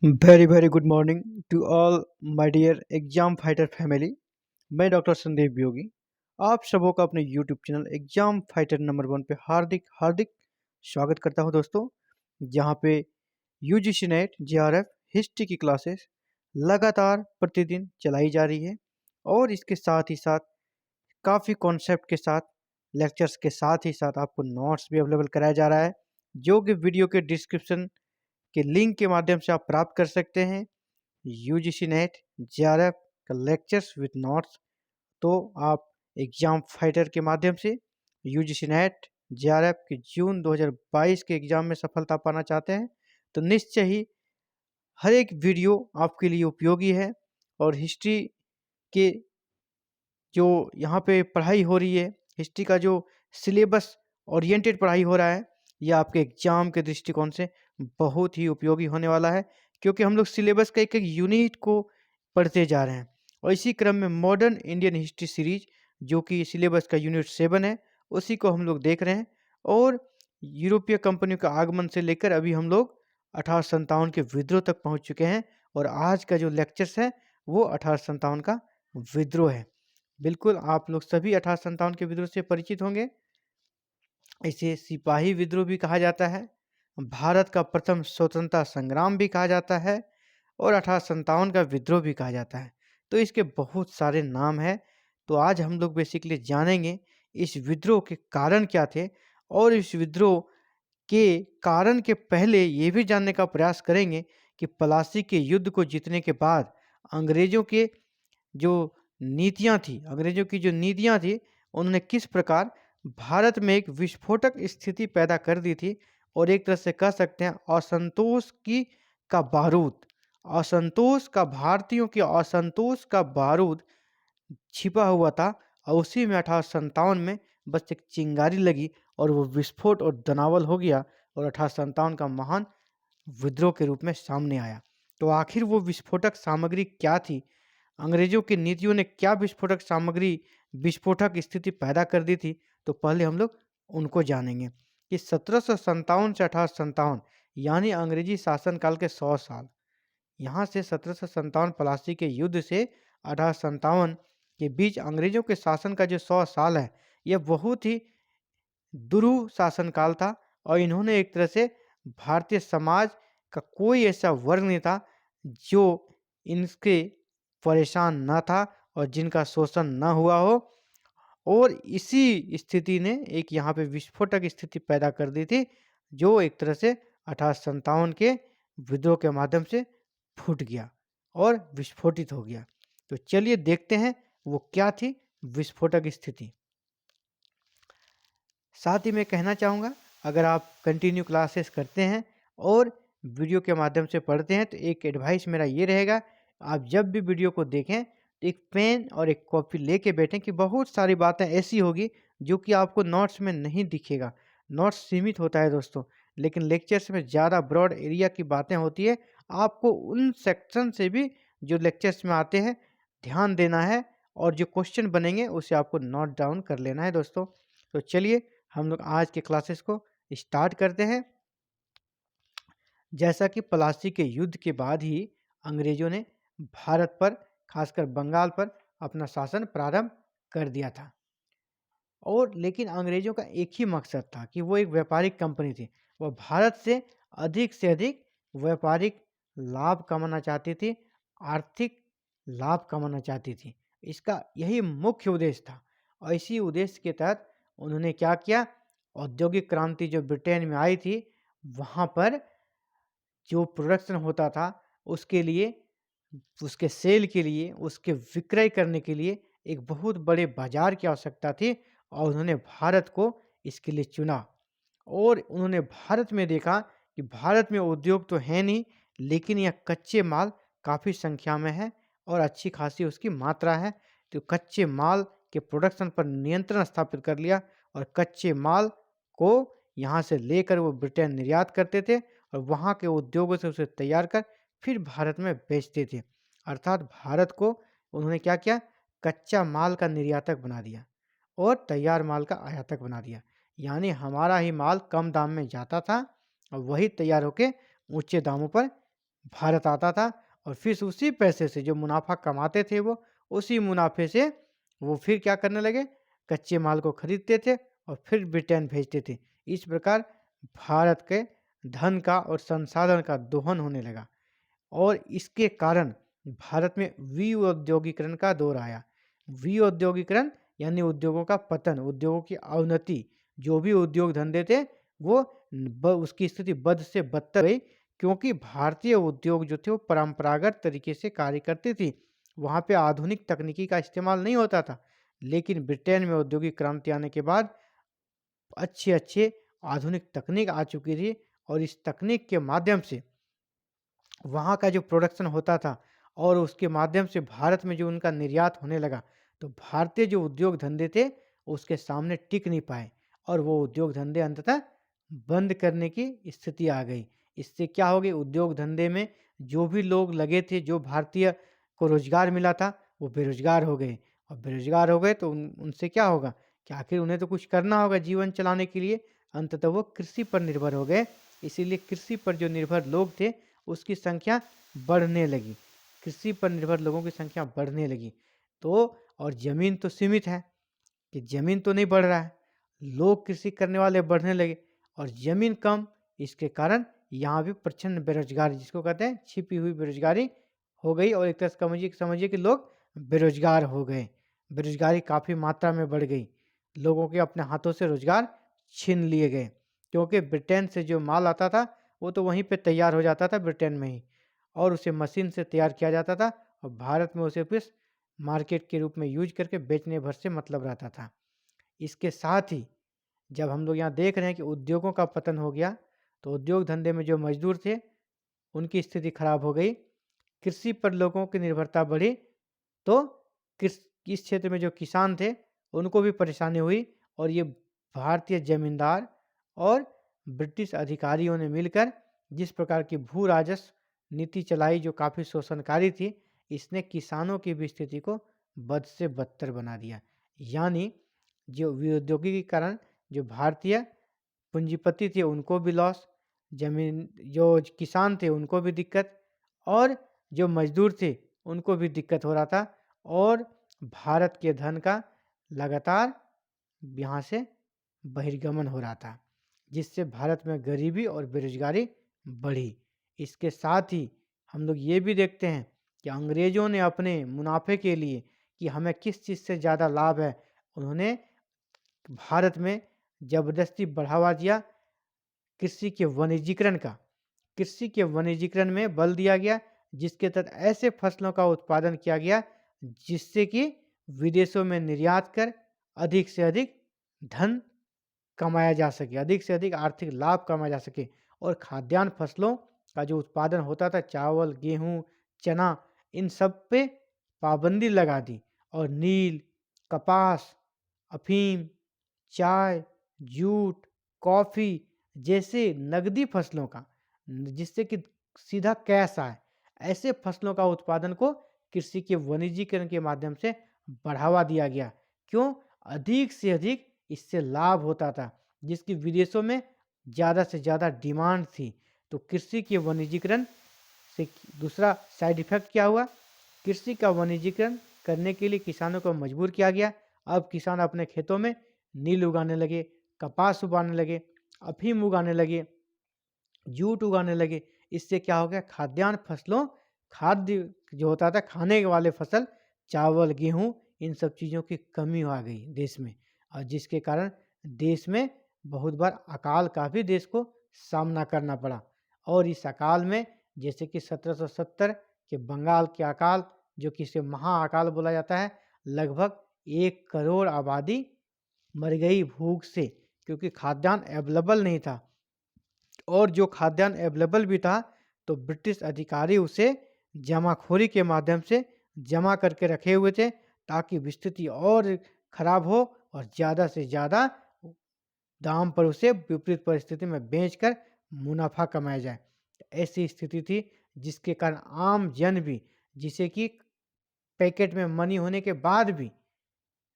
Very very good morning to all my dear exam fighter family. मैं doctor Sandeep Yogi आप सबों का अपने YouTube channel exam fighter number 1 पे हार्दिक हार्दिक स्वागत करता हूं दोस्तों। जहां पे यूजीसी नेट जेआरएफ हिस्ट्री की क्लासेस लगातार प्रतिदिन चलाई जा रही है और इसके साथ ही साथ काफ़ी कॉन्सेप्ट के साथ लेक्चर्स के साथ ही साथ आपको नोट्स भी अवेलेबल कराया जा रहा है, जो कि वीडियो के डिस्क्रिप्शन के लिंक के माध्यम से आप प्राप्त कर सकते हैं। यूजीसी नेट जेआरएफ का लेक्चर्स विद नोट्स। तो आप एग्जाम फाइटर के माध्यम से यूजीसी नेट जेआरएफ के जून 2022 के एग्जाम में सफलता पाना चाहते हैं तो निश्चय ही हर एक वीडियो आपके लिए उपयोगी है। और हिस्ट्री के जो यहाँ पे पढ़ाई हो रही है, हिस्ट्री का जो सिलेबस ओरिएंटेड पढ़ाई हो रहा है, ये आपके एग्जाम के दृष्टिकोण से बहुत ही उपयोगी होने वाला है, क्योंकि हम लोग सिलेबस का एक एक यूनिट को पढ़ते जा रहे हैं। और इसी क्रम में मॉडर्न इंडियन हिस्ट्री सीरीज, जो कि सिलेबस का यूनिट 7 है, उसी को हम लोग देख रहे हैं। और यूरोपीय कंपनियों का आगमन से लेकर अभी हम लोग 1857 के विद्रोह तक पहुंच चुके हैं। और आज का जो लेक्चर्स है वो 1857 का विद्रोह है। बिल्कुल आप लोग सभी 1857 के विद्रोह से परिचित होंगे। इसे सिपाही विद्रोह भी कहा जाता है, भारत का प्रथम स्वतंत्रता संग्राम भी कहा जाता है और 1857 का विद्रोह भी कहा जाता है। तो इसके बहुत सारे नाम हैं। तो आज हम लोग बेसिकली जानेंगे इस विद्रोह के कारण क्या थे, और इस विद्रोह के कारण के पहले ये भी जानने का प्रयास करेंगे कि प्लासी के युद्ध को जीतने के बाद अंग्रेजों के जो नीतियाँ थी, अंग्रेजों की जो नीतियाँ थी, उन्होंने किस प्रकार भारत में एक विस्फोटक स्थिति पैदा कर दी थी। और एक तरह से कह सकते हैं असंतोष की का बारूद, असंतोष का, भारतीयों के असंतोष का बारूद छिपा हुआ था। और उसी में 1857 में बस एक चिंगारी लगी और वो विस्फोट और दनावल हो गया और 1857 का महान विद्रोह के रूप में सामने आया। तो आखिर वो विस्फोटक सामग्री क्या थी, अंग्रेजों की नीतियों ने क्या विस्फोटक सामग्री, विस्फोटक स्थिति पैदा कर दी थी, तो पहले हम लोग उनको जानेंगे कि 1757 से 1857 यानी अंग्रेजी शासनकाल के 100 साल, यहाँ से 1757 प्लासी के युद्ध से 1857 के बीच अंग्रेजों के शासन का जो 100 साल है, यह बहुत ही दुरूह शासनकाल था। और इन्होंने एक तरह से भारतीय समाज का कोई ऐसा वर्ग नहीं था जो इनके परेशान ना था और जिनका शोषण ना हुआ हो। और इसी स्थिति ने एक यहाँ पे विस्फोटक स्थिति पैदा कर दी थी, जो एक तरह से 1857 के विद्रोह के माध्यम से फूट गया और विस्फोटित हो गया। तो चलिए देखते हैं वो क्या थी विस्फोटक स्थिति। साथ ही मैं कहना चाहूँगा, अगर आप कंटिन्यू क्लासेस करते हैं और वीडियो के माध्यम से पढ़ते हैं तो एक एडवाइस मेरा ये रहेगा, आप जब भी वीडियो को देखें तो एक पेन और एक कॉपी लेके बैठें कि बहुत सारी बातें ऐसी होगी जो कि आपको नोट्स में नहीं दिखेगा। नोट्स सीमित होता है दोस्तों, लेकिन लेक्चर्स में ज़्यादा ब्रॉड एरिया की बातें होती है। आपको उन सेक्शन से भी जो लेक्चर्स में आते हैं ध्यान देना है, और जो क्वेश्चन बनेंगे उसे आपको नोट डाउन कर लेना है दोस्तों। तो चलिए हम लोग आज के क्लासेस को स्टार्ट करते हैं। जैसा कि प्लासी के युद्ध के बाद ही अंग्रेजों ने भारत पर, खासकर बंगाल पर अपना शासन प्रारंभ कर दिया था। और लेकिन अंग्रेजों का एक ही मकसद था कि वो एक व्यापारिक कंपनी थी, वो भारत से अधिक व्यापारिक लाभ कमाना चाहती थी, आर्थिक लाभ कमाना चाहती थी। इसका यही मुख्य उद्देश्य था। और इसी उद्देश्य के तहत उन्होंने क्या किया, औद्योगिक क्रांति जो ब्रिटेन में आई थी, वहाँ पर जो प्रोडक्शन होता था उसके लिए, उसके सेल के लिए, उसके विक्रय करने के लिए एक बहुत बड़े बाजार की आवश्यकता थी। और उन्होंने भारत को इसके लिए चुना। और उन्होंने भारत में देखा कि भारत में उद्योग तो है नहीं, लेकिन यह कच्चे माल काफ़ी संख्या में है और अच्छी खासी उसकी मात्रा है। तो कच्चे माल के प्रोडक्शन पर नियंत्रण स्थापित कर लिया और कच्चे माल को यहाँ से लेकर वो ब्रिटेन निर्यात करते थे और वहाँ के उद्योगों से उसे तैयार कर फिर भारत में बेचते थे। अर्थात भारत को उन्होंने क्या किया, कच्चा माल का निर्यातक बना दिया और तैयार माल का आयातक बना दिया। यानी हमारा ही माल कम दाम में जाता था और वही तैयार होकर ऊंचे दामों पर भारत आता था और फिर उसी पैसे से जो मुनाफा कमाते थे वो, उसी मुनाफे से वो फिर क्या करने लगे, कच्चे माल को खरीदते थे और फिर ब्रिटेन भेजते थे। इस प्रकार भारत के धन का और संसाधन का दोहन होने लगा और इसके कारण भारत में विऔद्योगीकरण का दौर आया। विऔद्योगीकरण यानी उद्योगों का पतन, उद्योगों की अवनति। जो भी उद्योग धंधे थे वो उसकी स्थिति बद से बदतर गई, क्योंकि भारतीय उद्योग जो थे वो परंपरागत तरीके से कार्य करती थी। वहाँ पे आधुनिक तकनीकी का इस्तेमाल नहीं होता था। लेकिन ब्रिटेन में औद्योगिक क्रांति आने के बाद अच्छे अच्छे आधुनिक तकनीक आ चुकी थी और इस तकनीक के माध्यम से वहाँ का जो प्रोडक्शन होता था और उसके माध्यम से भारत में जो उनका निर्यात होने लगा, तो भारतीय जो उद्योग धंधे थे उसके सामने टिक नहीं पाए और वो उद्योग धंधे अंततः बंद करने की स्थिति आ गई। इससे क्या हो गई, उद्योग धंधे में जो भी लोग लगे थे, जो भारतीय को रोजगार मिला था, वो बेरोजगार हो गए और बेरोजगार हो गए तो उनसे क्या होगा कि आखिर उन्हें तो कुछ करना होगा जीवन चलाने के लिए। अंततः वो कृषि पर निर्भर हो गए। इसीलिए कृषि पर जो निर्भर लोग थे उसकी संख्या बढ़ने लगी। कृषि पर निर्भर लोगों की संख्या बढ़ने लगी। तो और ज़मीन तो सीमित है कि ज़मीन तो नहीं बढ़ रहा है। लोग कृषि करने वाले बढ़ने लगे और ज़मीन कम, इसके कारण यहाँ भी प्रचंड बेरोजगारी, जिसको कहते हैं छिपी हुई बेरोजगारी, हो गई और एक तरह से समझिए समझिए कि लोग बेरोजगार हो गए। बेरोजगारी काफ़ी मात्रा में बढ़ गई। लोगों के अपने हाथों से रोजगार छीन लिए गए, क्योंकि ब्रिटेन से जो माल आता था वो तो वहीं पे तैयार हो जाता था ब्रिटेन में ही, और उसे मशीन से तैयार किया जाता था और भारत में उसे फिर मार्केट के रूप में यूज करके बेचने भर से मतलब रहता था। इसके साथ ही जब हम लोग यहाँ देख रहे हैं कि उद्योगों का पतन हो गया, तो उद्योग धंधे में जो मजदूर थे उनकी स्थिति खराब हो गई। कृषि पर लोगों की निर्भरता बढ़ी, तो इस क्षेत्र में जो किसान थे उनको भी परेशानी हुई और ये भारतीय जमींदार और ब्रिटिश अधिकारियों ने मिलकर जिस प्रकार की भू राजस्व नीति चलाई, जो काफ़ी शोषणकारी थी, इसने किसानों की भी स्थिति को बद से बदतर बना दिया। यानी जो विऔद्योगिकीकरण, जो भारतीय पूंजीपति थे उनको भी लॉस, जमीन जो किसान थे उनको भी दिक्कत और जो मजदूर थे उनको भी दिक्कत हो रहा था और भारत के धन का लगातार यहाँ से बहिर्गमन हो रहा था, जिससे भारत में गरीबी और बेरोजगारी बढ़ी। इसके साथ ही हम लोग ये भी देखते हैं कि अंग्रेजों ने अपने मुनाफे के लिए कि हमें किस चीज़ से ज़्यादा लाभ है, उन्होंने भारत में ज़बरदस्ती बढ़ावा दिया कृषि के वाणिज्यीकरण का। कृषि के वाणिज्यीकरण में बल दिया गया, जिसके तहत ऐसे फसलों का उत्पादन किया गया जिससे कि विदेशों में निर्यात कर अधिक से अधिक धन कमाया जा सके, अधिक से अधिक आर्थिक लाभ कमाया जा सके। और खाद्यान्न फसलों का जो उत्पादन होता था, चावल, गेहूँ, चना, इन सब पे पाबंदी लगा दी और नील, कपास, अफ़ीम, चाय, जूट, कॉफ़ी जैसे नगदी फसलों का, जिससे कि सीधा कैश आए, ऐसे फसलों का उत्पादन को कृषि के वाणिज्यीकरण के माध्यम से बढ़ावा दिया गया। क्यों? अधिक से अधिक इससे लाभ होता था, जिसकी विदेशों में ज़्यादा से ज़्यादा डिमांड थी। तो कृषि के वाणिज्यीकरण से दूसरा साइड इफेक्ट क्या हुआ? कृषि का वाणिज्यीकरण करने के लिए किसानों को मजबूर किया गया। अब किसान अपने खेतों में नील उगाने लगे, कपास उगाने लगे, अफ़ीम उगाने लगे, जूट उगाने लगे। इससे क्या हो गया? खाद्यान्न फसलों, खाद्य जो होता था खाने वाले फसल, चावल, गेहूँ, इन सब चीज़ों की कमी आ गई देश में और जिसके कारण देश में बहुत बार अकाल का भी देश को सामना करना पड़ा। और इस अकाल में जैसे कि 1770 के बंगाल के अकाल, जो कि इसे महाअकाल बोला जाता है, लगभग 1 करोड़ आबादी मर गई भूख से, क्योंकि खाद्यान्न अवेलेबल नहीं था। और जो खाद्यान्न अवेलेबल भी था तो ब्रिटिश अधिकारी उसे जमाखोरी के माध्यम से जमा करके रखे हुए थे, ताकि स्थिति और खराब हो और ज़्यादा से ज़्यादा दाम पर उसे विपरीत परिस्थिति में बेचकर मुनाफा कमाया जाए। ऐसी स्थिति थी जिसके कारण आम जन भी, जिसे कि पैकेट में मनी होने के बाद भी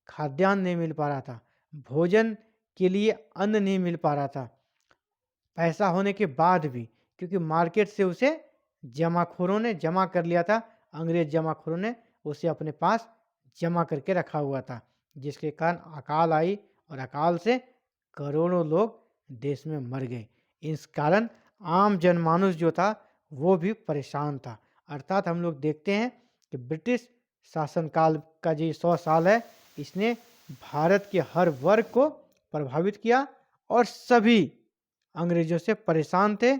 खाद्यान्न नहीं मिल पा रहा था, भोजन के लिए अन्न नहीं मिल पा रहा था, पैसा होने के बाद भी, क्योंकि मार्केट से उसे जमाखोरों ने जमा कर लिया था, अंग्रेज जमाखोरों ने उसे अपने पास जमा करके रखा हुआ था, जिसके कारण अकाल आई और अकाल से करोड़ों लोग देश में मर गए। इस कारण आम जनमानुस जो था वो भी परेशान था। अर्थात हम लोग देखते हैं कि ब्रिटिश शासनकाल का जो 100 साल है, इसने भारत के हर वर्ग को प्रभावित किया और सभी अंग्रेजों से परेशान थे,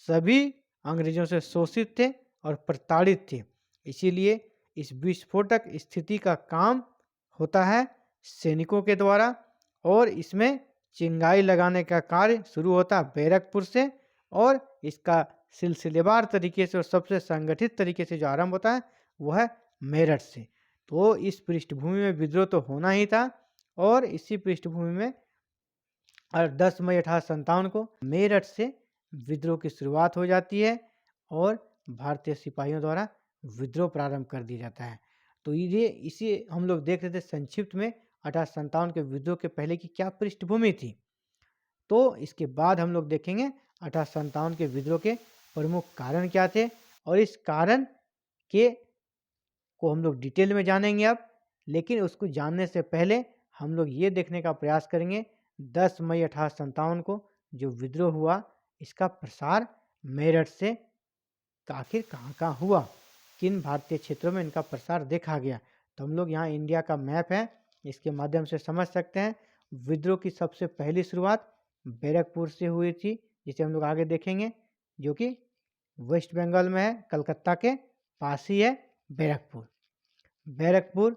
सभी अंग्रेजों से शोषित थे और प्रताड़ित थे। इसीलिए इस विस्फोटक स्थिति का काम होता है सैनिकों के द्वारा और इसमें चिंगारी लगाने का कार्य शुरू होता है बैरकपुर से और इसका सिलसिलेवार तरीके से और सबसे संगठित तरीके से जो आरंभ होता है वह है मेरठ से। तो इस पृष्ठभूमि में विद्रोह तो होना ही था और इसी पृष्ठभूमि में 10 मई 1857 को मेरठ से विद्रोह की शुरुआत हो जाती है और भारतीय सिपाहियों द्वारा विद्रोह प्रारंभ कर दिया जाता है। तो ये इसी हम लोग देख रहे थे संक्षिप्त में 1857 के विद्रोह के पहले की क्या पृष्ठभूमि थी। तो इसके बाद हम लोग देखेंगे 1857 के विद्रोह के प्रमुख कारण क्या थे और इस कारण के को हम लोग डिटेल में जानेंगे अब। लेकिन उसको जानने से पहले हम लोग ये देखने का प्रयास करेंगे 10 मई 1857 को जो विद्रोह हुआ इसका प्रसार मेरठ से आखिर कहाँ हुआ, किन भारतीय क्षेत्रों में इनका प्रसार देखा गया। तो हम लोग यहाँ इंडिया का मैप है, इसके माध्यम से समझ सकते हैं। विद्रोह की सबसे पहली शुरुआत बैरकपुर से हुई थी, जिसे हम लोग आगे देखेंगे, जो कि वेस्ट बंगाल में है, कलकत्ता के पास ही है बैरकपुर। बैरकपुर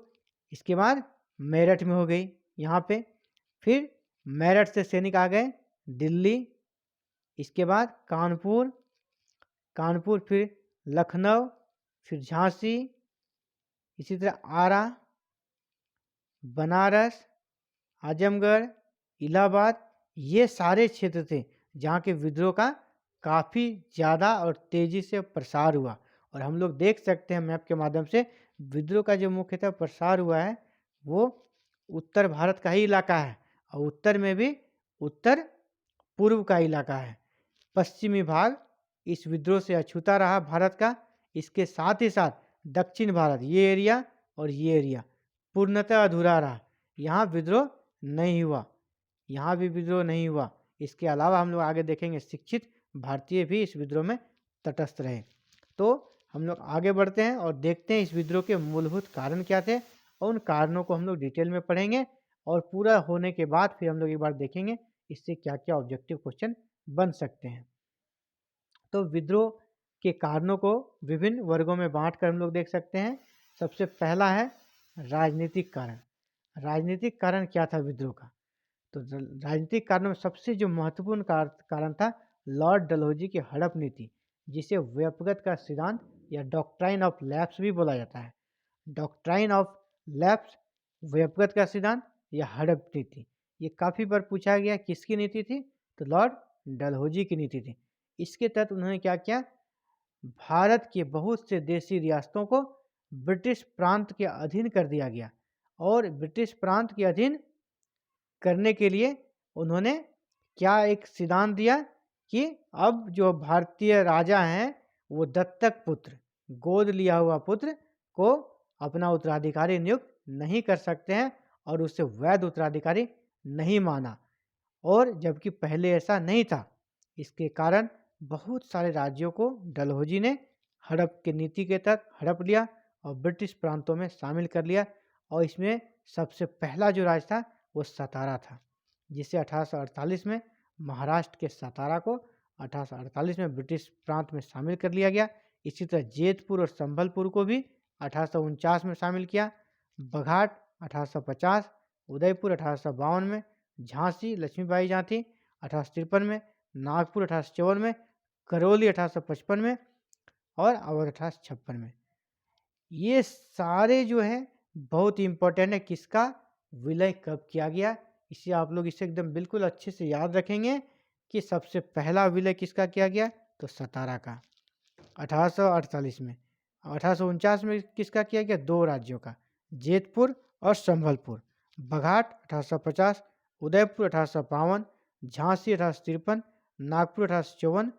इसके बाद मेरठ में हो गई यहाँ पे। फिर मेरठ से सैनिक आ गए दिल्ली, इसके बाद कानपुर, कानपुर फिर लखनऊ, फिर झांसी, इसी तरह आरा, बनारस, आजमगढ़, इलाहाबाद, ये सारे क्षेत्र थे जहाँ के विद्रोह का काफ़ी ज़्यादा और तेज़ी से प्रसार हुआ। और हम लोग देख सकते हैं मैप के माध्यम से विद्रोह का जो मुख्यतः प्रसार हुआ है वो उत्तर भारत का ही इलाका है और उत्तर में भी उत्तर पूर्व का इलाका है। पश्चिमी भाग इस विद्रोह से अछूता रहा भारत का। इसके साथ ही साथ दक्षिण भारत ये एरिया और ये एरिया पूर्णतः अधूरा रहा, यहाँ विद्रोह नहीं हुआ, यहाँ भी विद्रोह नहीं हुआ। इसके अलावा हम लोग आगे देखेंगे शिक्षित भारतीय भी इस विद्रोह में तटस्थ रहे। तो हम लोग आगे बढ़ते हैं और देखते हैं इस विद्रोह के मूलभूत कारण क्या थे और उन कारणों को हम लोग डिटेल में पढ़ेंगे और पूरा होने के बाद फिर हम लोग एक बार देखेंगे इससे क्या क्या ऑब्जेक्टिव क्वेश्चन बन सकते हैं। तो विद्रोह के कारणों को विभिन्न वर्गों में बांटकर हम लोग देख सकते हैं। सबसे पहला है राजनीतिक कारण। राजनीतिक कारण क्या था विद्रोह का? तो राजनीतिक कारणों में सबसे जो महत्वपूर्ण कारण था लॉर्ड डलहौजी की हड़प नीति, जिसे व्यपगत का सिद्धांत या डॉक्ट्राइन ऑफ लैप्स भी बोला जाता है। डॉक्ट्राइन ऑफ लैप्स, व्यपगत का सिद्धांत या हड़प नीति, ये काफ़ी बार पूछा गया किसकी नीति थी, तो लॉर्ड डलहौजी की नीति थी। इसके तहत उन्होंने क्या किया, भारत के बहुत से देशी रियासतों को ब्रिटिश प्रांत के अधीन कर दिया गया और ब्रिटिश प्रांत के अधीन करने के लिए उन्होंने क्या एक सिद्धांत दिया कि अब जो भारतीय राजा हैं वो दत्तक पुत्र, गोद लिया हुआ पुत्र को अपना उत्तराधिकारी नियुक्त नहीं कर सकते हैं और उसे वैध उत्तराधिकारी नहीं माना, और जबकि पहले ऐसा नहीं था। इसके कारण बहुत सारे राज्यों को डलहौजी ने हड़प की नीति के तहत हड़प लिया और ब्रिटिश प्रांतों में शामिल कर लिया। और इसमें सबसे पहला जो राज्य था वो सतारा था, जिसे 1848 में महाराष्ट्र के सतारा को 1848 में ब्रिटिश प्रांत में शामिल कर लिया गया। इसी तरह जेतपुर और संभलपुर को भी 1849 में शामिल किया। बघाट 1850, उदयपुर 1852 में, झांसी लक्ष्मीबाई झांसी 1853 में, नागपुर 1854 में, करौली 1855 में और अवध 1856 में। ये सारे जो है बहुत इंपॉर्टेंट है। किसका विलय कब किया गया, इसे आप लोग इसे एकदम बिल्कुल अच्छे से याद रखेंगे कि सबसे पहला विलय किसका किया गया, तो सतारा का 1848 में। 1849 में किसका किया गया, दो राज्यों का, जेतपुर और संभलपुर। बघाट 1850, उदयपुर 1852, झांसी 1853, नागपुर 1854,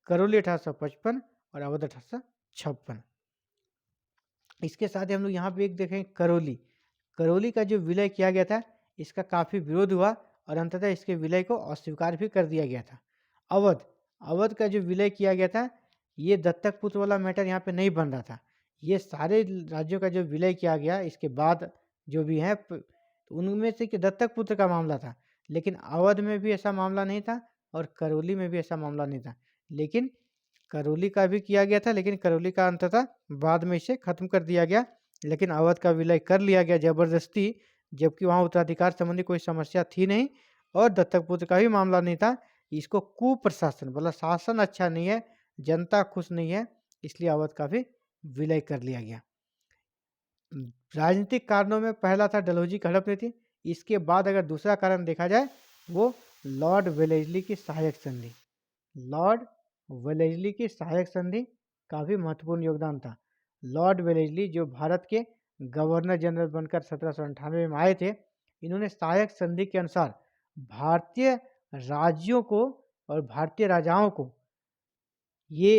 करौली 1855 और अवध 1856। इसके साथ ही हम लोग यहाँ पे एक देखें करौली। करौली का जो विलय किया गया था, इसका काफ़ी विरोध हुआ और अंततः इसके विलय को अस्वीकार भी कर दिया गया था। अवध अवध का जो विलय किया गया था, ये दत्तक पुत्र वाला मैटर यहाँ पे नहीं बन रहा था। ये सारे राज्यों का जो विलय किया गया इसके बाद जो भी है तो उनमें से कि दत्तक पुत्र का मामला था, लेकिन अवध में भी ऐसा मामला नहीं था और करौली में भी ऐसा मामला नहीं था। लेकिन करौली का भी किया गया था, लेकिन करौली का अंततः बाद में इसे खत्म कर दिया गया। लेकिन अवध का विलय कर लिया गया ज़बरदस्ती, जबकि वहाँ उत्तराधिकार संबंधी कोई समस्या थी नहीं और दत्तक पुत्र का भी मामला नहीं था। इसको कुप्रशासन, मतलब शासन अच्छा नहीं है, जनता खुश नहीं है, इसलिए अवध का भी विलय कर लिया गया। राजनीतिक कारणों में पहला था डलहौजी की हड़प नीति। इसके बाद अगर दूसरा कारण देखा जाए वो लॉर्ड वेलेस्ली की सहायक संधि। लॉर्ड वेलेस्ली की सहायक संधि का भी महत्वपूर्ण योगदान था। लॉर्ड वेलेस्ली जो भारत के गवर्नर जनरल बनकर 1798 में आए थे, इन्होंने सहायक संधि के अनुसार भारतीय राज्यों को और भारतीय राजाओं को ये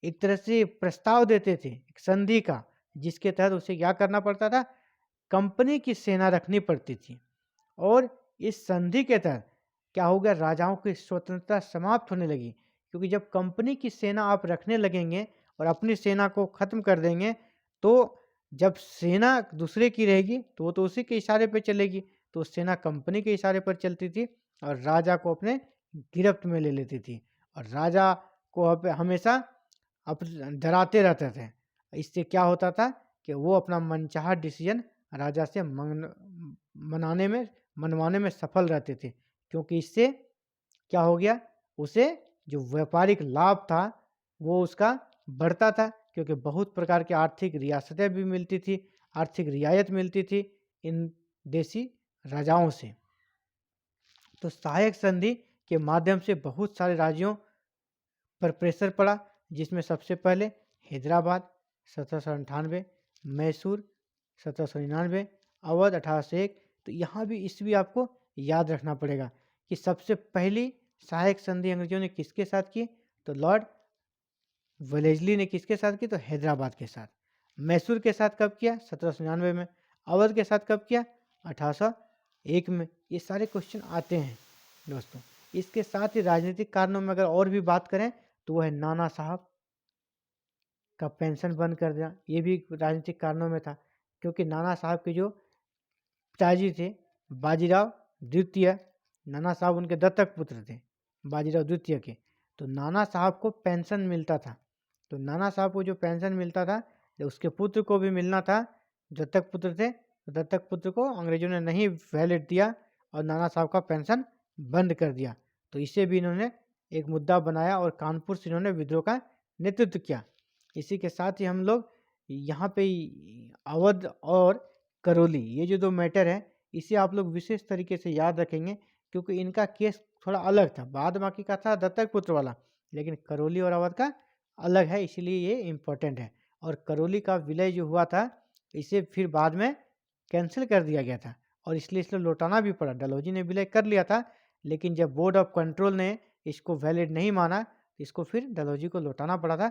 एक तरह से प्रस्ताव देते थे एक संधि का, जिसके तहत उसे क्या करना पड़ता था, कंपनी की सेना रखनी पड़ती थी। और इस संधि के तहत क्या हो गया, राजाओं की स्वतंत्रता समाप्त होने लगी, क्योंकि जब कंपनी की सेना आप रखने लगेंगे और अपनी सेना को खत्म कर देंगे, तो जब सेना दूसरे की रहेगी तो वो तो उसी के इशारे पर चलेगी, तो सेना कंपनी के इशारे पर चलती थी और राजा को अपने गिरफ्त में ले लेती थी और राजा को हमेशा डराते रहते थे। इससे क्या होता था कि वो अपना मनचाहा डिसीजन राजा से मनवाने में सफल रहते थे, क्योंकि इससे क्या हो गया, उसे जो व्यापारिक लाभ था वो उसका बढ़ता था, क्योंकि बहुत प्रकार की आर्थिक रियासतें भी मिलती थी, आर्थिक रियायत मिलती थी इन देशी राजाओं से। तो सहायक संधि के माध्यम से बहुत सारे राज्यों पर प्रेशर पड़ा, जिसमें सबसे पहले हैदराबाद 1798, मैसूर 1799, अवध 1801। तो यहाँ भी इस भी आपको याद रखना पड़ेगा कि सबसे पहली सहायक संधि अंग्रेजों ने किसके साथ की, तो लॉर्ड वेलेस्ली ने किसके साथ की, तो हैदराबाद के साथ। मैसूर के साथ कब किया, 1799 में। अवध के साथ कब किया, 1801 में। ये सारे क्वेश्चन आते हैं दोस्तों। इसके साथ ही राजनीतिक कारणों में अगर और भी बात करें तो वह है नाना साहब का पेंशन बंद कर दिया, ये भी राजनीतिक कारणों में था, क्योंकि नाना साहब के जो पिताजी थे बाजीराव द्वितीय, नाना साहब उनके दत्तक पुत्र थे बाजीराव द्वितीय के, तो नाना साहब को पेंशन मिलता था। तो नाना साहब को जो पेंशन मिलता था उसके पुत्र को भी मिलना था, दत्तक पुत्र थे, तो दत्तक पुत्र को अंग्रेजों ने नहीं वैलिड दिया और नाना साहब का पेंशन बंद कर दिया। तो इसे भी इन्होंने एक मुद्दा बनाया और कानपुर से इन्होंने विद्रोह का नेतृत्व किया। इसी के साथ ही हम लोग यहाँ पे अवध और करौली, ये जो दो मैटर है, इसे आप लोग विशेष तरीके से याद रखेंगे, क्योंकि इनका केस थोड़ा अलग था। बाद बाकी का था दत्तक पुत्र वाला, लेकिन करौली और अवध का अलग है, इसलिए ये इम्पोर्टेंट है। और करौली का विलय जो हुआ था, इसे फिर बाद में कैंसिल कर दिया गया था और इसलिए लौटाना भी पड़ा। डलहौजी ने विलय कर लिया था, लेकिन जब बोर्ड ऑफ कंट्रोल ने इसको वैलिड नहीं माना, इसको फिर डलहौजी को लौटाना पड़ा था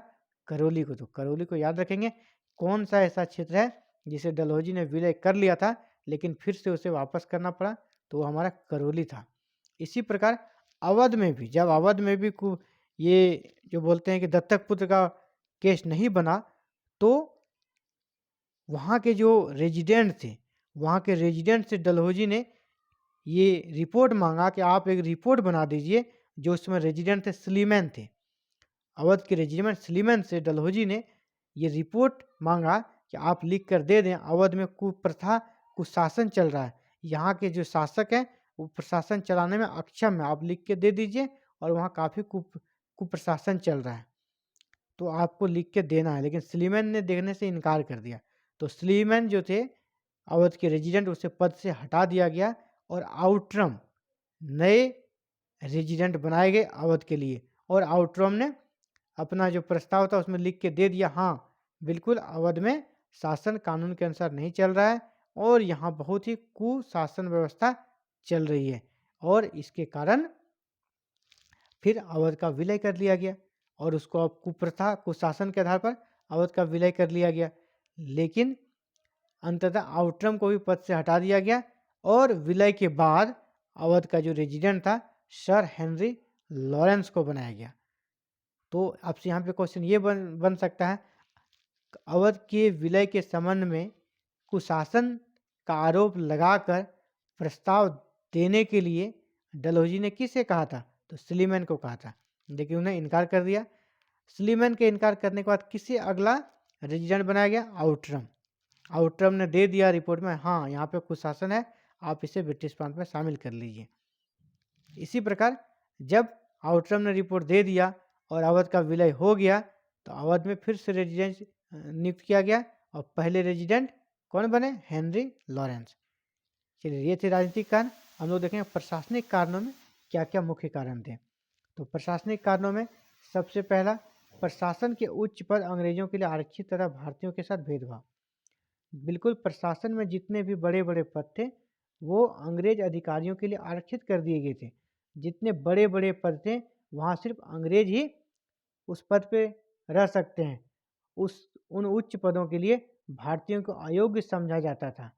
करौली को। तो करौली को याद रखेंगे, कौन सा ऐसा क्षेत्र है जिसे डलहौजी ने विलय कर लिया था लेकिन फिर से उसे वापस करना पड़ा, तो वो हमारा करौली था। इसी प्रकार अवध में भी, जब अवध में भी ये जो बोलते हैं कि दत्तक पुत्र का केस नहीं बना, तो वहाँ के जो रेजिडेंट थे, वहाँ के रेजिडेंट से डलहौजी ने ये रिपोर्ट मांगा कि आप एक रिपोर्ट बना दीजिए। जो उसमें रेजिडेंट थे स्लीमैन थे, अवध के रेजिमेंट स्लीमैन से डलहौजी ने ये रिपोर्ट मांगा कि आप लिख कर दे दें, अवध में कुप्रथा कुशासन चल रहा है, यहाँ के जो शासक हैं वो प्रशासन चलाने में अक्षम है, आप लिख के दे दीजिए और वहाँ काफ़ी कुप्रशासन चल रहा है, तो आपको लिख के देना है। लेकिन स्लीमैन ने देने से इनकार कर दिया। तो स्लीमैन जो थे अवध के रेजिडेंट, उसे पद से हटा दिया गया और आउटरम नए रेजिडेंट बनाए गए अवध के लिए। और आउटरम ने अपना जो प्रस्ताव था उसमें लिख के दे दिया, हाँ बिल्कुल अवध में शासन कानून के अनुसार नहीं चल रहा है और यहाँ बहुत ही कुशासन व्यवस्था चल रही है, और इसके कारण फिर अवध का विलय कर लिया गया। और उसको अब कुप्रथा कुशासन के आधार पर अवध का विलय कर लिया गया। लेकिन अंततः आउटरम को भी पद से हटा दिया गया और विलय के बाद अवध का जो रेजिडेंट था सर हेनरी लॉरेंस को बनाया गया। तो आपसे यहाँ पे क्वेश्चन ये बन सकता है, अवध के विलय के संबंध में कुशासन का आरोप लगाकर प्रस्ताव देने के लिए डलहौजी ने किसे कहा था? तो स्लीमैन को कहा था, लेकिन उन्हें इनकार कर दिया। स्लीमैन के इनकार करने के बाद किसे अगला रेजिडेंट बनाया गया? आउटरम। आउटरम ने दे दिया रिपोर्ट में, हाँ यहाँ पे कुशासन है, आप इसे ब्रिटिश प्रांत में शामिल कर लीजिए। इसी प्रकार जब आउटरम ने रिपोर्ट दे दिया और अवध का विलय हो गया तो अवध में फिर से रेजिडेंट नियुक्त किया गया और पहले रेजिडेंट कौन बने? Henry Lawrence. चलिए ये थे राजनीतिक कारण। हम लोग देखेंगे प्रशासनिक कारणों में क्या क्या मुख्य कारण थे। तो प्रशासनिक कारणों में सबसे पहला, प्रशासन के उच्च पद अंग्रेजों के लिए आरक्षित तथा भारतीयों के साथ भेदभाव। बिल्कुल प्रशासन में जितने भी बड़े बड़े पद थे वो अंग्रेज अधिकारियों के लिए आरक्षित कर दिए गए थे। जितने बड़े बड़े पद थे वहाँ सिर्फ अंग्रेज ही उस पद पे रह सकते हैं। उन उच्च पदों के लिए भारतीयों को अयोग्य समझा जाता था।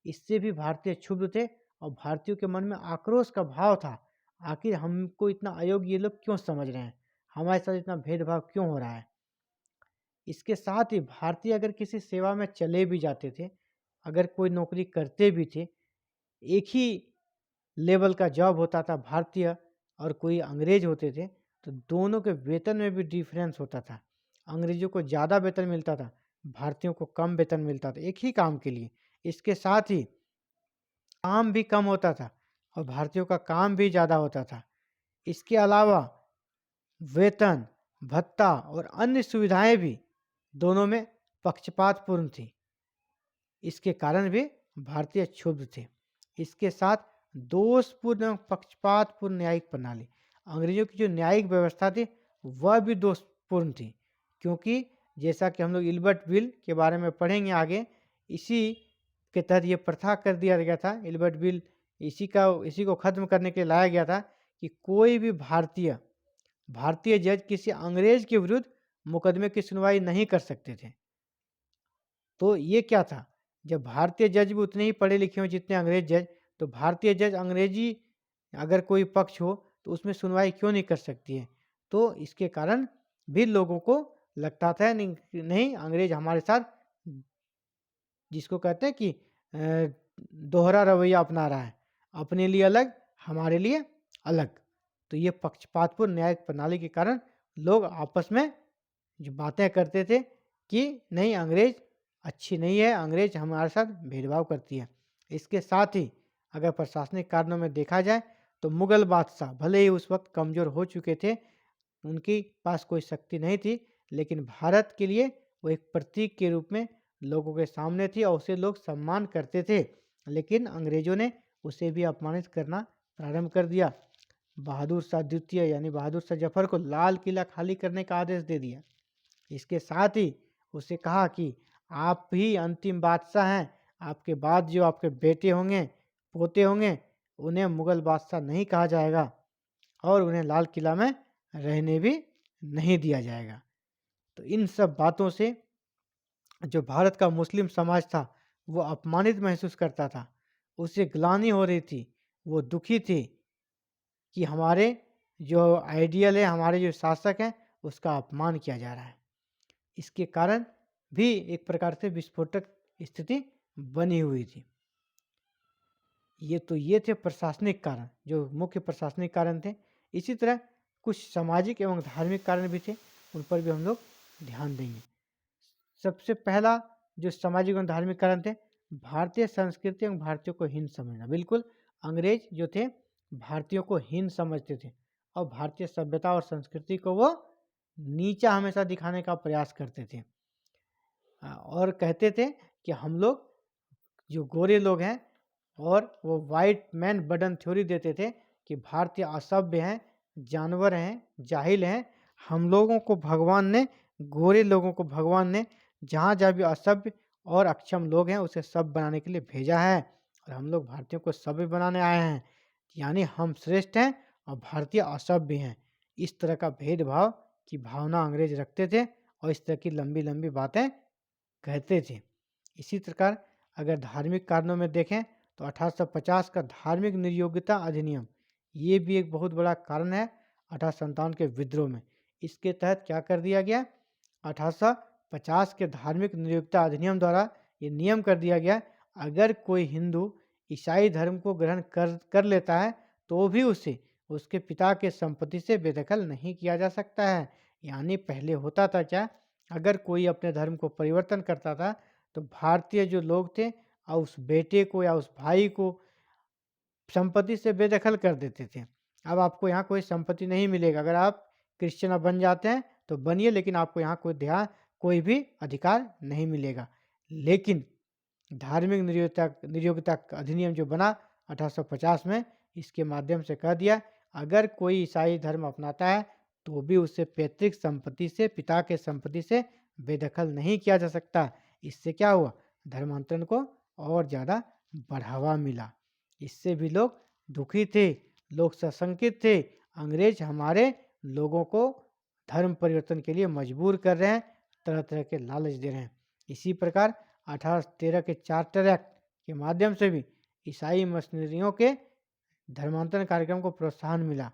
इससे भी भारतीय क्षुब्ध थे और भारतीयों के मन में आक्रोश का भाव था, आखिर हमको इतना अयोग्य ये लोग क्यों समझ रहे हैं, हमारे साथ इतना भेदभाव क्यों हो रहा है। इसके साथ ही भारतीय अगर किसी सेवा में चले भी जाते थे, अगर कोई नौकरी करते भी थे, एक ही लेवल का जॉब होता था भारतीय और कोई अंग्रेज होते थे, तो दोनों के वेतन में भी डिफरेंस होता था। अंग्रेजों को ज़्यादा वेतन मिलता था, भारतीयों को कम वेतन मिलता था एक ही काम के लिए। इसके साथ ही काम भी कम होता था और भारतीयों का काम भी ज़्यादा होता था। इसके अलावा वेतन, भत्ता और अन्य सुविधाएं भी दोनों में पक्षपातपूर्ण थी। इसके कारण भी भारतीय क्षुब्ध थे। इसके साथ दोषपूर्ण एवं पक्षपातपूर्ण न्यायिक प्रणाली, अंग्रेजों की जो न्यायिक व्यवस्था थी वह भी दोषपूर्ण थी, क्योंकि जैसा कि हम लोग इल्बर्ट बिल के बारे में पढ़ेंगे आगे, इसी के तहत ये प्रथा कर दिया गया था। इल्बर्ट बिल इसी को खत्म करने के लिए लाया गया था कि कोई भी भारतीय जज किसी अंग्रेज के विरुद्ध मुकदमे की सुनवाई नहीं कर सकते थे। तो ये क्या था, जब भारतीय जज भी उतने ही पढ़े लिखे हों जितने अंग्रेज जज, तो भारतीय जज अंग्रेजी अगर कोई पक्ष हो तो उसमें सुनवाई क्यों नहीं कर सकती है। तो इसके कारण भी लोगों को लगता था नहीं अंग्रेज हमारे साथ, जिसको कहते हैं कि दोहरा रवैया अपना रहा है, अपने लिए अलग हमारे लिए अलग। तो ये पक्षपातपूर्ण न्यायिक प्रणाली के कारण लोग आपस में जो बातें करते थे कि नहीं अंग्रेज अच्छी नहीं है, अंग्रेज हमारे साथ भेदभाव करती है। इसके साथ ही अगर प्रशासनिक कारणों में देखा जाए तो मुगल बादशाह भले ही उस वक्त कमज़ोर हो चुके थे, उनके पास कोई शक्ति नहीं थी, लेकिन भारत के लिए वो एक प्रतीक के रूप में लोगों के सामने थी और उसे लोग सम्मान करते थे। लेकिन अंग्रेजों ने उसे भी अपमानित करना प्रारंभ कर दिया। बहादुर शाह द्वितीय यानी बहादुर शाह जफर को लाल किला खाली करने का आदेश दे दिया। इसके साथ ही उसे कहा कि आप ही अंतिम बादशाह हैं, आपके बाद जो आपके बेटे होंगे पोते होंगे उन्हें मुगल बादशाह नहीं कहा जाएगा और उन्हें लाल किला में रहने भी नहीं दिया जाएगा। तो इन सब बातों से जो भारत का मुस्लिम समाज था वो अपमानित महसूस करता था, उसे ग्लानि हो रही थी, वो दुखी थी कि हमारे जो आइडियल है, हमारे जो शासक हैं उसका अपमान किया जा रहा है। इसके कारण भी एक प्रकार से विस्फोटक स्थिति बनी हुई थी। ये थे प्रशासनिक कारण, जो मुख्य प्रशासनिक कारण थे। इसी तरह कुछ सामाजिक एवं धार्मिक कारण भी थे, उन पर भी हम लोग ध्यान देंगे। सबसे पहला जो सामाजिक एवं धार्मिक कारण थे, भारतीय संस्कृति एवं भारतीयों को हीन समझना। बिल्कुल अंग्रेज जो थे भारतीयों को हीन समझते थे और भारतीय सभ्यता और संस्कृति को वो नीचा हमेशा दिखाने का प्रयास करते थे और कहते थे कि हम लोग जो गोरे लोग हैं, और वो वाइट मैन बर्डन थ्योरी देते थे कि भारतीय असभ्य हैं, जानवर हैं, जाहिल हैं। हम लोगों को भगवान ने, गोरे लोगों को भगवान ने जहाँ जहाँ भी असभ्य और अक्षम लोग हैं उसे सभ्य बनाने के लिए भेजा है और हम लोग भारतीयों को सभ्य बनाने आए हैं, यानी हम श्रेष्ठ हैं और भारतीय असभ्य हैं। इस तरह का भेदभाव की भावना अंग्रेज रखते थे और इस तरह की लंबी लंबी बातें कहते थे। इसी प्रकार अगर धार्मिक कारणों में देखें तो 1850 का धार्मिक निर्योग्यता अधिनियम ये भी एक बहुत बड़ा कारण है 1857 के विद्रोह में। इसके तहत क्या कर दिया गया, 1850 के धार्मिक निर्योग्यता अधिनियम द्वारा ये नियम कर दिया गया, अगर कोई हिंदू ईसाई धर्म को ग्रहण कर लेता है तो भी उसे उसके पिता के संपत्ति से बेदखल नहीं किया जा सकता है। यानी पहले होता था क्या, अगर कोई अपने धर्म को परिवर्तन करता था तो भारतीय जो लोग थे और उस बेटे को या उस भाई को संपत्ति से बेदखल कर देते थे। अब आपको यहाँ कोई संपत्ति नहीं मिलेगा, अगर आप क्रिश्चियन बन जाते हैं तो बनिए, लेकिन आपको यहाँ कोई भी अधिकार नहीं मिलेगा। लेकिन धार्मिक निर्योग्यता अधिनियम जो बना 1850 में, इसके माध्यम से कह दिया अगर कोई ईसाई धर्म अपनाता है तो भी उसे पैतृक संपत्ति से, पिता के संपत्ति से बेदखल नहीं किया जा सकता। इससे क्या हुआ, धर्मांतरण को और ज़्यादा बढ़ावा मिला। इससे भी लोग दुखी थे, लोग सशंकित थे, अंग्रेज हमारे लोगों को धर्म परिवर्तन के लिए मजबूर कर रहे हैं, तरह तरह के लालच दे रहे हैं। इसी प्रकार 1813 के चार्टर एक्ट के माध्यम से भी ईसाई मिशनरियों के धर्मांतरण कार्यक्रम को प्रोत्साहन मिला।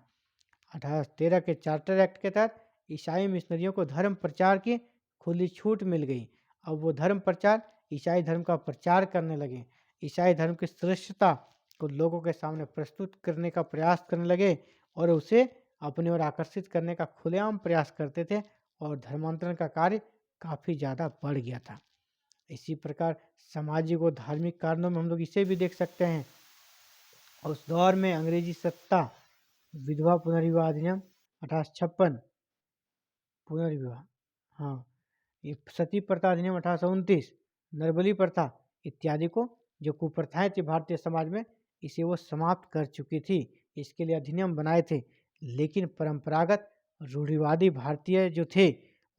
1813 के चार्टर एक्ट के तहत ईसाई मिशनरियों को धर्म प्रचार की खुली छूट मिल गई। अब वो धर्म प्रचार ईसाई धर्म का प्रचार करने लगे, ईसाई धर्म की श्रेष्ठता को लोगों के सामने प्रस्तुत करने का प्रयास करने लगे और उसे अपनी ओर आकर्षित करने का खुलेआम प्रयास करते थे और धर्मांतरण का कार्य काफ़ी ज़्यादा बढ़ गया था। इसी प्रकार सामाजिक और धार्मिक कारणों में हम लोग इसे भी देख सकते हैं। उस दौर में अंग्रेजी सत्ता, विधवा पुनर्विवाह अधिनियम 1856, पुनर्विवाह, हाँ, ये सती प्रथा अधिनियम 1829, नरबली प्रथा इत्यादि को जो कुप्रथाएं थी भारतीय समाज में, इसे वो समाप्त कर चुकी थी। इसके लिए अधिनियम बनाए थे। लेकिन परंपरागत रूढ़िवादी भारतीय जो थे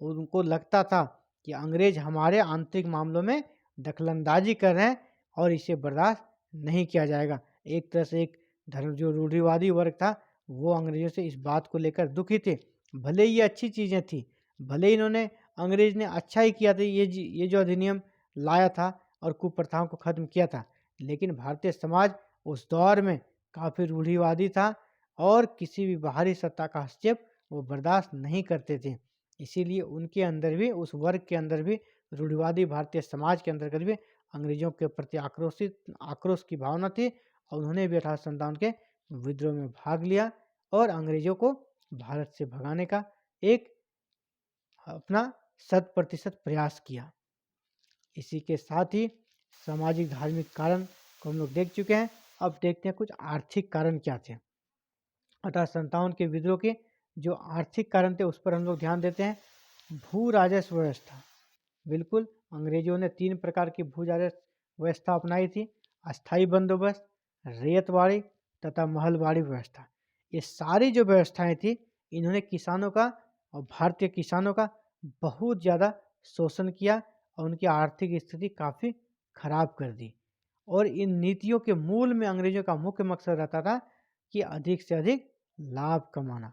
उनको लगता था कि अंग्रेज हमारे आंतरिक मामलों में दखलंदाजी कर रहे हैं और इसे बर्दाश्त नहीं किया जाएगा। एक तरह से एक धर्म जो रूढ़िवादी वर्ग था वो अंग्रेजों से इस बात को लेकर दुखी थे। भले ये अच्छी चीज़ें थी, भले इन्होंने अंग्रेज ने अच्छा ही किया था, ये जो अधिनियम लाया था और कुप्रथाओं को खत्म किया था, लेकिन भारतीय समाज उस दौर में काफ़ी रूढ़िवादी था और किसी भी बाहरी सत्ता का हस्तक्षेप वो बर्दाश्त नहीं करते थे। इसीलिए उनके अंदर भी, उस वर्ग के अंदर भी, रूढ़िवादी भारतीय समाज के अंतर्गत भी अंग्रेजों के प्रति आक्रोश की भावना थी और उन्होंने भी 1857 के विद्रोह में भाग लिया और अंग्रेजों को भारत से भगाने का एक अपना 100% प्रयास किया। इसी के साथ ही सामाजिक धार्मिक कारण को हम लोग देख चुके हैं। अब देखते हैं कुछ आर्थिक कारण क्या थे। 1857 के विद्रोह के जो आर्थिक कारण थे उस पर हम लोग ध्यान देते हैं। भू राजस्व व्यवस्था, बिल्कुल अंग्रेजों ने 3 प्रकार की भू राजस्व व्यवस्था अपनाई थी, अस्थाई बंदोबस्त, रेतवाड़ी तथा महलवाड़ी व्यवस्था। ये सारी जो व्यवस्थाएं थी इन्होंने किसानों का और भारतीय किसानों का बहुत ज़्यादा शोषण किया और उनकी आर्थिक स्थिति काफ़ी खराब कर दी। और इन नीतियों के मूल में अंग्रेजों का मुख्य मकसद रहता था कि अधिक से अधिक लाभ कमाना,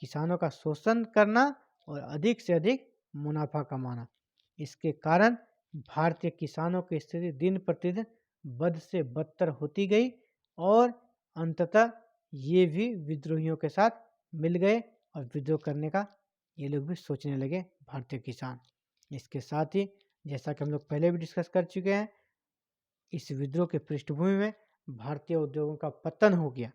किसानों का शोषण करना और अधिक से अधिक मुनाफा कमाना। इसके कारण भारतीय किसानों की स्थिति दिन प्रतिदिन बद से बदतर होती गई और अंततः ये भी विद्रोहियों के साथ मिल गए और विद्रोह करने का ये लोग भी सोचने लगे भारतीय किसान। इसके साथ ही जैसा कि हम लोग पहले भी डिस्कस कर चुके हैं, इस विद्रोह के पृष्ठभूमि में भारतीय उद्योगों का पतन हो गया,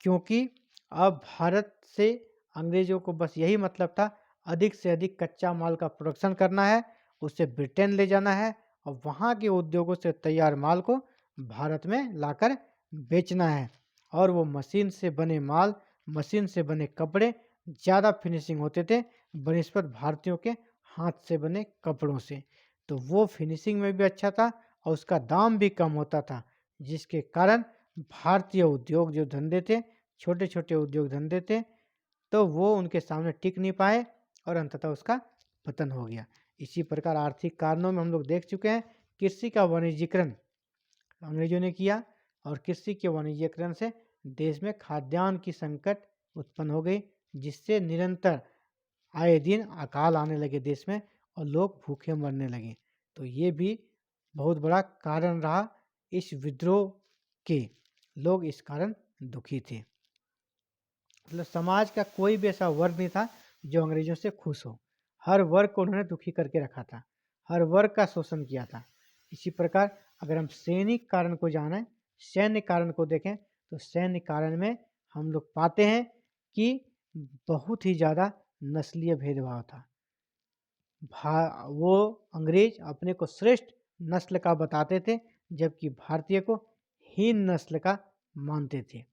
क्योंकि अब भारत से अंग्रेजों को बस यही मतलब था अधिक से अधिक कच्चा माल का प्रोडक्शन करना है, उसे ब्रिटेन ले जाना है और वहाँ के उद्योगों से तैयार माल को भारत में लाकर बेचना है। और वो मशीन से बने माल, मशीन से बने कपड़े ज़्यादा फिनिशिंग होते थे बनिस्बत भारतीयों के हाथ से बने कपड़ों से। तो वो फिनिशिंग में भी अच्छा था और उसका दाम भी कम होता था, जिसके कारण भारतीय उद्योग जो धंधे थे, छोटे छोटे उद्योग धंधे थे, तो वो उनके सामने टिक नहीं पाए और अंततः उसका पतन हो गया। इसी प्रकार आर्थिक कारणों में हम लोग देख चुके हैं, कृषि का वाणिज्यीकरण अंग्रेजों ने किया और कृषि के वाणिज्यीकरण से देश में खाद्यान्न की संकट उत्पन्न हो गई, जिससे निरंतर आए दिन अकाल आने लगे देश में और लोग भूखे मरने लगे। तो ये भी बहुत बड़ा कारण रहा इस विद्रोह के। लोग इस कारण दुखी थे। मतलब समाज का कोई भी ऐसा वर्ग नहीं था जो अंग्रेजों से खुश हो। हर वर्ग को उन्होंने दुखी करके रखा था, हर वर्ग का शोषण किया था। इसी प्रकार अगर हम सैनिक कारण को जानें, सैन्य कारण को देखें, तो सैन्य कारण में हम लोग पाते हैं कि बहुत ही ज़्यादा नस्लीय भेदभाव था। वो अंग्रेज अपने को श्रेष्ठ नस्ल का बताते थे, जबकि भारतीय को हीन नस्ल का मानते थे।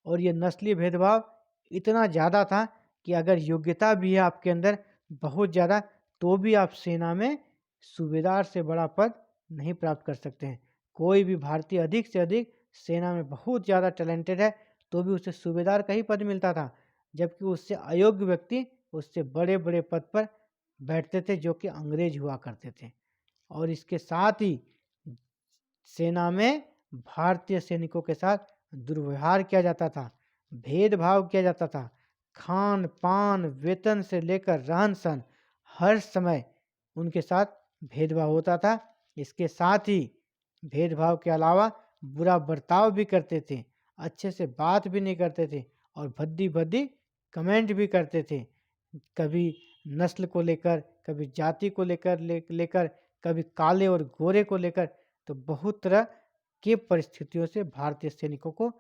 और ये नस्लीय भेदभाव इतना ज़्यादा था कि अगर योग्यता भी है आपके अंदर बहुत ज़्यादा, तो भी आप सेना में सूबेदार से बड़ा पद नहीं प्राप्त कर सकते हैं। कोई भी भारतीय अधिक से अधिक सेना में बहुत ज़्यादा टैलेंटेड है, तो भी उसे सूबेदार का ही पद मिलता था, जबकि उससे अयोग्य व्यक्ति उससे बड़े बड़े पद पर बैठते थे, जो कि अंग्रेज हुआ करते थे। और इसके साथ ही सेना में भारतीय सैनिकों के साथ दुर्व्यवहार किया जाता था, भेदभाव किया जाता था। खान पान, वेतन से लेकर रहन सहन, हर समय उनके साथ भेदभाव होता था। इसके साथ ही भेदभाव के अलावा बुरा बर्ताव भी करते थे, अच्छे से बात भी नहीं करते थे और भद्दी भद्दी कमेंट भी करते थे। कभी नस्ल को लेकर, कभी जाति को लेकर कभी काले और गोरे को लेकर। तो बहुत तरह के परिस्थितियों से भारतीय सैनिकों को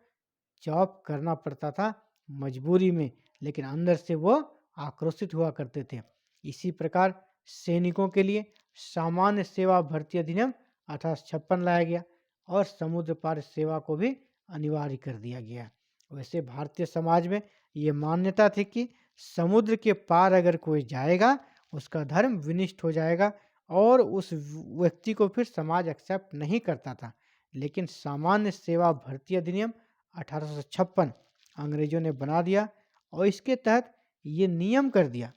जॉब करना पड़ता था मजबूरी में, लेकिन अंदर से वो आक्रोशित हुआ करते थे। इसी प्रकार सैनिकों के लिए सामान्य सेवा भर्ती अधिनियम 1856 लाया गया और समुद्र पार सेवा को भी अनिवार्य कर दिया गया। वैसे भारतीय समाज में ये मान्यता थी कि समुद्र के पार अगर कोई जाएगा, उसका धर्म विनिष्ट हो जाएगा और उस व्यक्ति को फिर समाज एक्सेप्ट नहीं करता था। लेकिन सामान्य सेवा भर्ती अधिनियम 1856 अंग्रेजों ने बना दिया और इसके तहत ये नियम कर दिया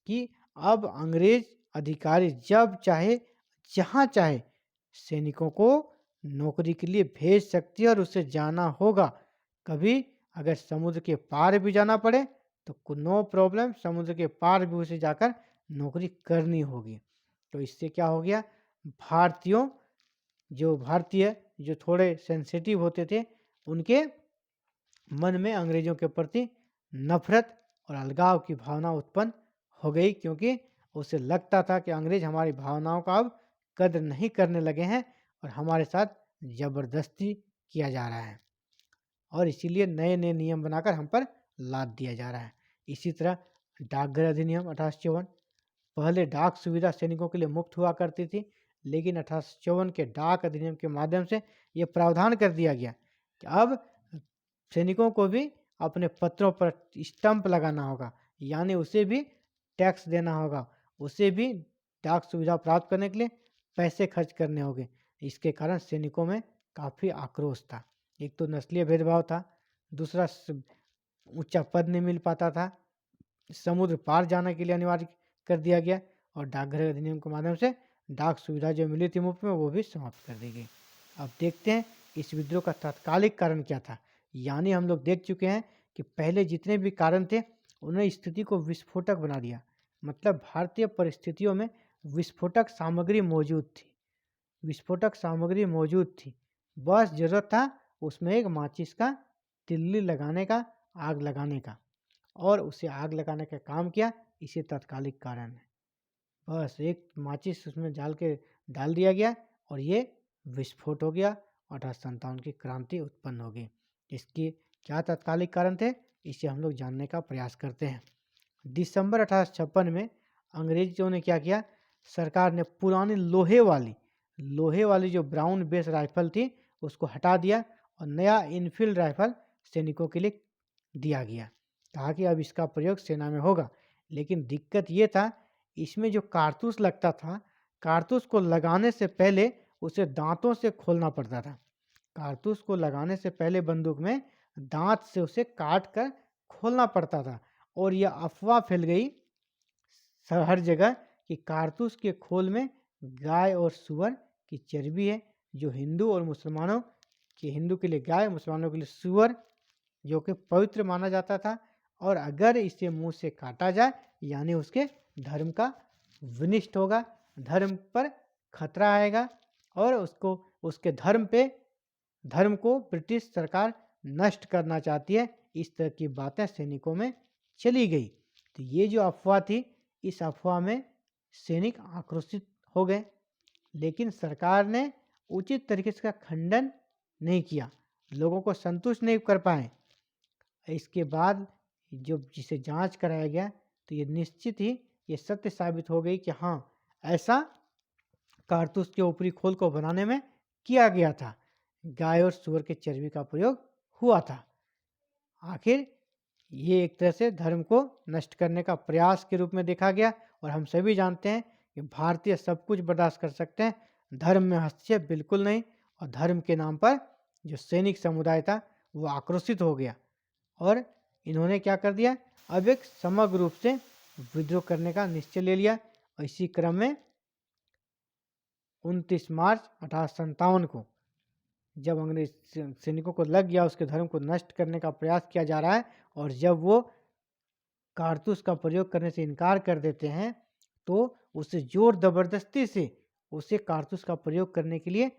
कि अब अंग्रेज अधिकारी जब चाहे, जहाँ चाहे सैनिकों को नौकरी के लिए भेज सकती है और उसे जाना होगा। कभी अगर समुद्र के पार भी जाना पड़े तो नो प्रॉब्लम, समुद्र के पार भी उसे जाकर नौकरी करनी होगी। तो इससे क्या हो गया, भारतीय जो थोड़े सेंसिटिव होते थे, उनके मन में अंग्रेजों के प्रति नफरत और अलगाव की भावना उत्पन्न हो गई, क्योंकि उसे लगता था कि अंग्रेज हमारी भावनाओं का अब कदर नहीं करने लगे हैं और हमारे साथ जबरदस्ती किया जा रहा है और इसीलिए नए नए नियम बनाकर हम पर लाद दिया जा रहा है। इसी तरह डाकघर अधिनियम 1854, पहले डाक सुविधा सैनिकों के लिए मुफ्त हुआ करती थी, लेकिन 1854 के डाक अधिनियम के माध्यम से ये प्रावधान कर दिया गया कि अब सैनिकों को भी अपने पत्रों पर स्टंप लगाना होगा, यानी उसे भी टैक्स देना होगा, उसे भी डाक सुविधा प्राप्त करने के लिए पैसे खर्च करने होंगे। इसके कारण सैनिकों में काफ़ी आक्रोश था। एक तो नस्लीय भेदभाव था, दूसरा ऊंचा पद नहीं मिल पाता था, समुद्र पार जाने के लिए अनिवार्य कर दिया गया और डाकघर अधिनियम के माध्यम से डाक सुविधा जो मिली थी मुफ्त में, वो भी समाप्त कर दी गई। अब देखते हैं इस विद्रोह का तात्कालिक कारण क्या था। यानी हम लोग देख चुके हैं कि पहले जितने भी कारण थे, उन्होंने स्थिति को विस्फोटक बना दिया। मतलब भारतीय परिस्थितियों में विस्फोटक सामग्री मौजूद थी, विस्फोटक सामग्री मौजूद थी, बस जरूरत था उसमें एक माचिस का तिल्ली लगाने का, आग लगाने का, और उसे आग लगाने का काम किया। इसे तात्कालिक कारण है। बस एक माचिस उसमें डाल दिया गया और ये विस्फोट हो गया। 1857 की क्रांति उत्पन्न हो गई। इसकी क्या तात्कालिक कारण थे, इसे हम लोग जानने का प्रयास करते हैं। दिसंबर 1856 में अंग्रेजों ने क्या किया, सरकार ने पुरानी लोहे वाली जो ब्राउन बेस राइफल थी उसको हटा दिया और नया इनफील्ड राइफल सैनिकों के लिए दिया गया। कहा कि अब इसका प्रयोग सेना में होगा। लेकिन दिक्कत ये था, इसमें जो कारतूस लगता था, कारतूस को लगाने से पहले उसे दांतों से खोलना पड़ता था। कारतूस को लगाने से पहले बंदूक में दांत से उसे काट कर खोलना पड़ता था और यह अफवाह फैल गई हर जगह कि कारतूस के खोल में गाय और सूअर की चर्बी है, जो हिंदू और मुसलमानों के, हिंदू के लिए गाय, मुसलमानों के लिए सूअर, जो कि पवित्र माना जाता था और अगर इसे मुंह से काटा जाए यानी उसके धर्म का विनिष्ट होगा, धर्म पर खतरा आएगा और उसको उसके धर्म को ब्रिटिश सरकार नष्ट करना चाहती है। इस तरह की बातें सैनिकों में चली गई। तो ये जो अफवाह थी, इस अफवाह में सैनिक आक्रोशित हो गए, लेकिन सरकार ने उचित तरीके से इसका खंडन नहीं किया, लोगों को संतुष्ट नहीं कर पाए। इसके बाद जो जिसे जांच कराया गया तो ये निश्चित ही ये सत्य साबित हो गई कि हाँ, ऐसा कारतूस के ऊपरी खोल को बनाने में किया गया था। गाय और सूअर के चर्बी का प्रयोग हुआ था। आखिर ये एक तरह से धर्म को नष्ट करने का प्रयास के रूप में देखा गया। और हम सभी जानते हैं कि भारतीय सब कुछ बर्दाश्त कर सकते हैं, धर्म में हस्तक्षेप बिल्कुल नहीं। और धर्म के नाम पर जो सैनिक समुदाय था वो आक्रोशित हो गया और इन्होंने क्या कर दिया, अब एक समग्र रूप से विद्रोह करने का निश्चय ले लिया। और इसी क्रम में 29 मार्च 1857 को जब अंग्रेज सैनिकों को लग गया उसके धर्म को नष्ट करने का प्रयास किया जा रहा है और जब वो कारतूस का प्रयोग करने से इनकार कर देते हैं तो उसे जोर ज़बरदस्ती से उसे कारतूस का प्रयोग करने के लिए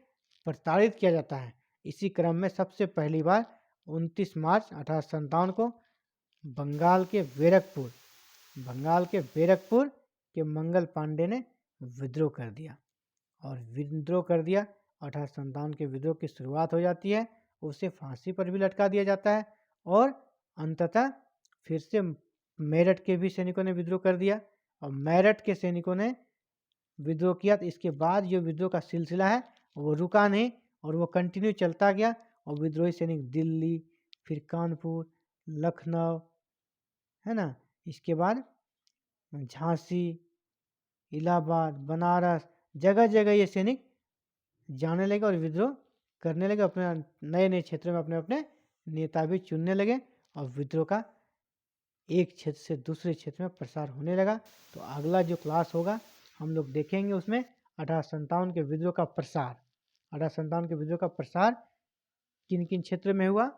प्रताड़ित किया जाता है। इसी क्रम में सबसे पहली बार 29 मार्च 1857 को बंगाल के बैरकपुर के मंगल पांडे ने विद्रोह कर दिया। और विद्रोह कर दिया 1857 के विद्रोह की शुरुआत हो जाती है। उसे फांसी पर भी लटका दिया जाता है और अंततः फिर से मेरठ के भी सैनिकों ने विद्रोह कर दिया और मेरठ के सैनिकों ने विद्रोह किया। तो इसके बाद जो विद्रोह का सिलसिला है वो रुका नहीं और वो कंटिन्यू चलता गया और विद्रोही सैनिक दिल्ली, फिर कानपुर, लखनऊ, है ना, इसके बाद झांसी, इलाहाबाद, बनारस, जगह जगह ये सैनिक जाने लगे और विद्रोह करने लगे। अपने नए नए क्षेत्रों में अपने अपने नेता भी चुनने लगे और विद्रोह का एक क्षेत्र से दूसरे क्षेत्र में प्रसार होने लगा। तो अगला जो क्लास होगा हम लोग देखेंगे उसमें 1857 के विद्रोह का प्रसार, 1857 के विद्रोह का प्रसार किन किन क्षेत्र में हुआ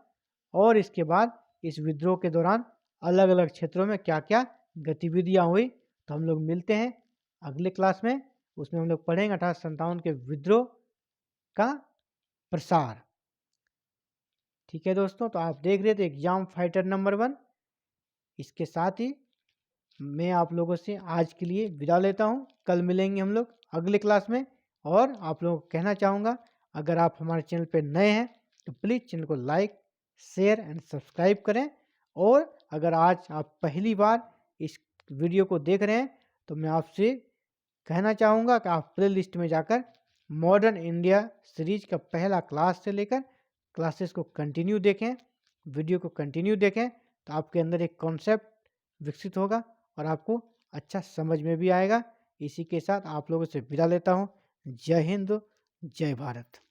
और इसके बाद इस विद्रोह के दौरान अलग अलग क्षेत्रों में क्या क्या गतिविधियां हुई। तो हम लोग मिलते हैं अगले क्लास में, उसमें हम लोग पढ़ेंगे 1857 के विद्रोह का प्रसार। ठीक है दोस्तों, तो आप देख रहे थे एग्जाम फाइटर नंबर 1। इसके साथ ही मैं आप लोगों से आज के लिए विदा लेता हूं। कल मिलेंगे हम लोग अगले क्लास में। और आप लोगों को कहना चाहूँगा, अगर आप हमारे चैनल पर नए हैं तो प्लीज़ चैनल को लाइक, शेयर एंड सब्सक्राइब करें। और अगर आज आप पहली बार इस वीडियो को देख रहे हैं तो मैं आपसे कहना चाहूँगा कि आप प्ले लिस्ट में जाकर मॉडर्न इंडिया सीरीज का पहला क्लास से लेकर क्लासेस को कंटिन्यू देखें, वीडियो को कंटिन्यू देखें। तो आपके अंदर एक कॉन्सेप्ट विकसित होगा और आपको अच्छा समझ में भी आएगा। इसी के साथ आप लोगों से विदा लेता हूँ। जय हिंद, जय भारत।